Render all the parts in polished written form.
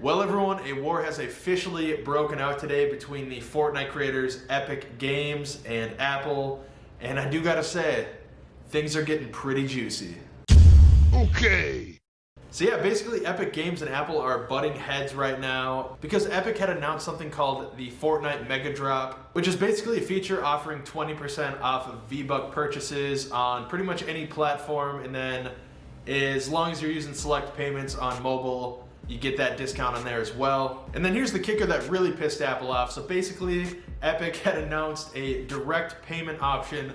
Well everyone, a war has officially broken out today between the Fortnite creators Epic Games and Apple, and I do gotta say, things are getting pretty juicy. Okay. So yeah, basically Epic Games and Apple are butting heads right now because Epic had announced something called the Fortnite Mega Drop, which is basically a feature offering 20% off of V-Buck purchases on pretty much any platform, and then as long as you're using select payments on mobile, you get that discount on there as well. And then here's the kicker that really pissed Apple off. So basically, Epic had announced a direct payment option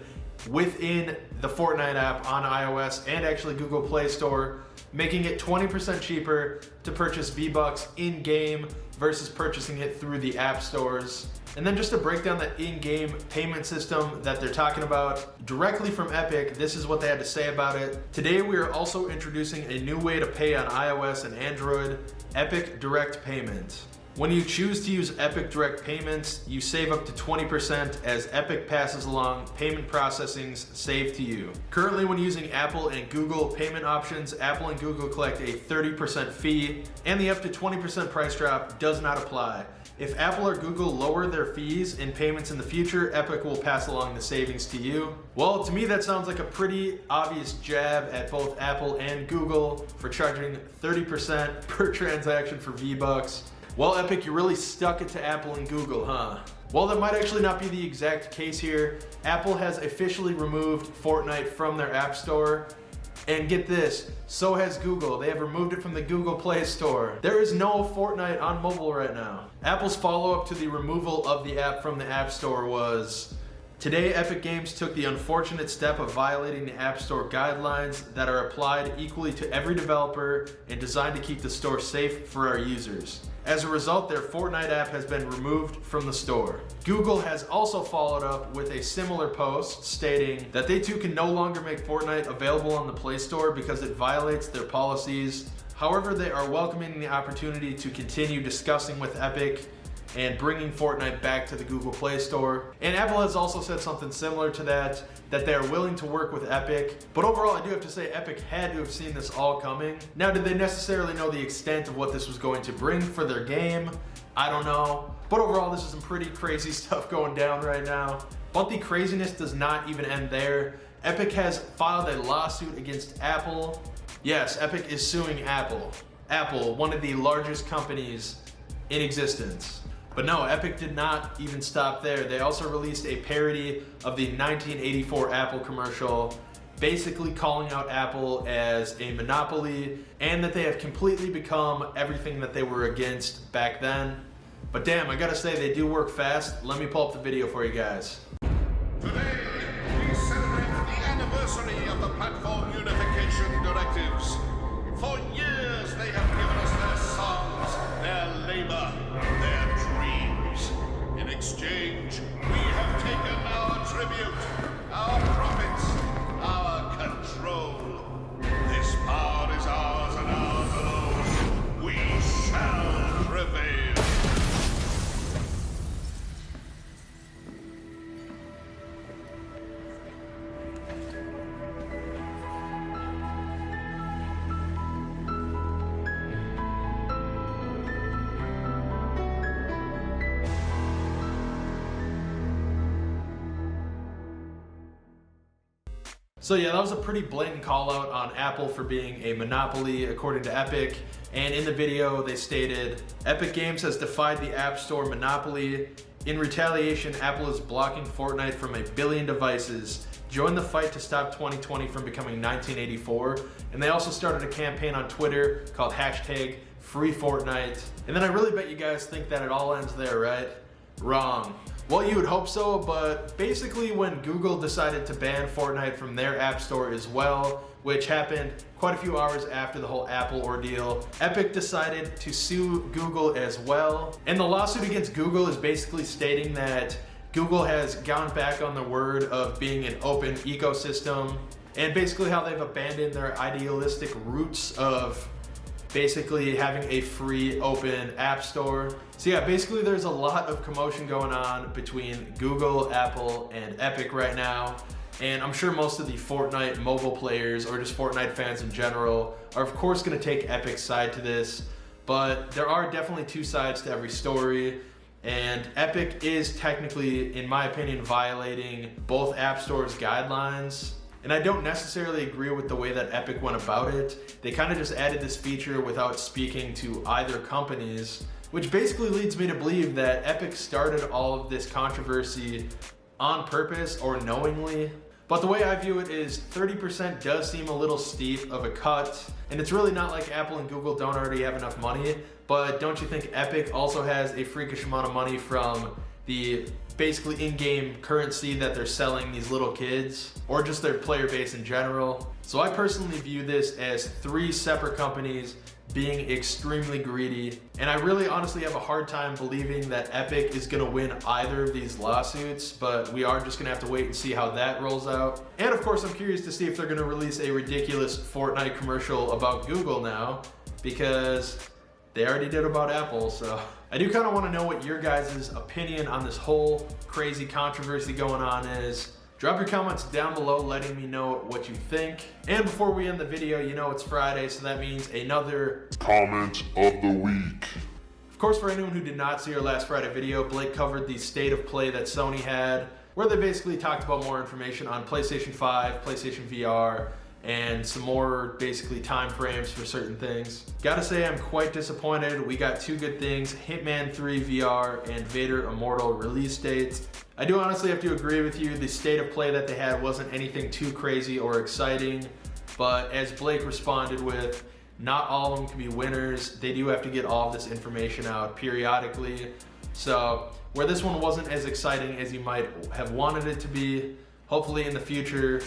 within the Fortnite app on iOS and actually Google Play Store, making it 20% cheaper to purchase V-Bucks in-game versus purchasing it through the app stores. And then just to break down the in-game payment system that they're talking about directly from Epic, this is what they had to say about it. Today we are also introducing a new way to pay on iOS and Android, Epic Direct Payment. When you choose to use Epic Direct Payments, you save up to 20% as Epic passes along payment processings saved to you. Currently, when using Apple and Google payment options, Apple and Google collect a 30% fee, and the up to 20% price drop does not apply. If Apple or Google lower their fees and payments in the future, Epic will pass along the savings to you. Well, to me that sounds like a pretty obvious jab at both Apple and Google for charging 30% per transaction for V-Bucks. Well, Epic, you really stuck it to Apple and Google, huh? Well, that might actually not be the exact case here. Apple has officially removed Fortnite from their App Store. And get this, so has Google. They have removed it from the Google Play Store. There is no Fortnite on mobile right now. Apple's follow-up to the removal of the app from the App Store was, today Epic Games took the unfortunate step of violating the App Store guidelines that are applied equally to every developer and designed to keep the store safe for our users. As a result, their Fortnite app has been removed from the store. Google has also followed up with a similar post stating that they too can no longer make Fortnite available on the Play Store because it violates their policies. However, they are welcoming the opportunity to continue discussing with Epic and bringing Fortnite back to the Google Play Store. And Apple has also said something similar to that they are willing to work with Epic. But overall, I do have to say Epic had to have seen this all coming. Now, did they necessarily know the extent of what this was going to bring for their game? I don't know. But overall, this is some pretty crazy stuff going down right now. But the craziness does not even end there. Epic has filed a lawsuit against Apple. Yes, Epic is suing Apple. Apple, one of the largest companies in existence. But no, Epic did not even stop there. They also released a parody of the 1984 Apple commercial, basically calling out Apple as a monopoly and that they have completely become everything that they were against back then. But damn, I gotta say, they do work fast. Let me pull up the video for you guys. Today, we celebrate the anniversary of the platform unification directives. For years, they have given us their songs, their labor, their dreams. In exchange, we have taken our tribute, our profits, our control. This power is ours and ours alone. We shall prevail. So yeah, that was a pretty blatant call out on Apple for being a monopoly, according to Epic. And in the video, they stated, Epic Games has defied the App Store monopoly. In retaliation, Apple is blocking Fortnite from 1 billion devices. Join the fight to stop 2020 from becoming 1984. And they also started a campaign on Twitter called #FreeFortnite. And then I really bet you guys think that it all ends there, right? Wrong. Well, you would hope so, but basically when Google decided to ban Fortnite from their App Store as well, which happened quite a few hours after the whole Apple ordeal, Epic decided to sue Google as well. And the lawsuit against Google is basically stating that Google has gone back on the word of being an open ecosystem, and basically how they've abandoned their idealistic roots of basically having a free open app store. So yeah, basically there's a lot of commotion going on between Google, Apple, and Epic right now. And I'm sure most of the Fortnite mobile players or just Fortnite fans in general are of course gonna take Epic's side to this. but there are definitely two sides to every story. And Epic is technically, in my opinion, violating both app stores' guidelines. And I don't necessarily agree with the way that Epic went about it. They kind of just added this feature without speaking to either companies, which basically leads me to believe that Epic started all of this controversy on purpose or knowingly. But the way I view it is 30% does seem a little steep of a cut, and it's really not like Apple and Google don't already have enough money, but don't you think Epic also has a freakish amount of money from the basically in-game currency that they're selling these little kids, or just their player base in general? So I personally view this as three separate companies being extremely greedy, and I really honestly have a hard time believing that Epic is gonna win either of these lawsuits, but we are just gonna have to wait and see how that rolls out. And of course, I'm curious to see if they're gonna release a ridiculous Fortnite commercial about Google now, because they already did about Apple. So I do kind of want to know what your guys' opinion on this whole crazy controversy going on is. Drop your comments down below letting me know what you think. And before we end the video, you know it's Friday, so that means another comment of the week. Of course, for anyone who did not see our last Friday video, Blake covered the state of play that Sony had, where they basically talked about more information on PlayStation 5, PlayStation VR, and some more basically time frames for certain things. Gotta say I'm quite disappointed. We got two good things, Hitman 3 VR and Vader Immortal release dates. I do honestly have to agree with you, the state of play that they had wasn't anything too crazy or exciting, but as Blake responded with, not all of them can be winners. They do have to get all of this information out periodically. So where this one wasn't as exciting as you might have wanted it to be, hopefully in the future,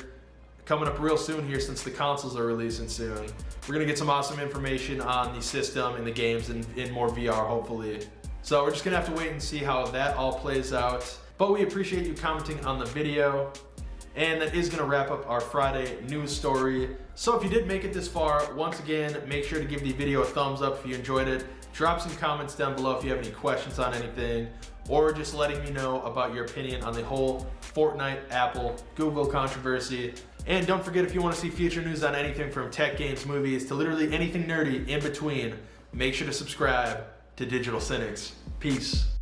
coming up real soon here since the consoles are releasing soon, we're gonna get some awesome information on the system and the games and in more VR hopefully. So we're just gonna have to wait and see how that all plays out. But we appreciate you commenting on the video. And that is gonna wrap up our Friday news story. So if you did make it this far, once again, make sure to give the video a thumbs up if you enjoyed it. Drop some comments down below if you have any questions on anything, or just letting me know about your opinion on the whole Fortnite, Apple, Google controversy. And don't forget, if you want to see future news on anything from tech, games, movies, to literally anything nerdy in between, make sure to subscribe to Digital Cynics. Peace.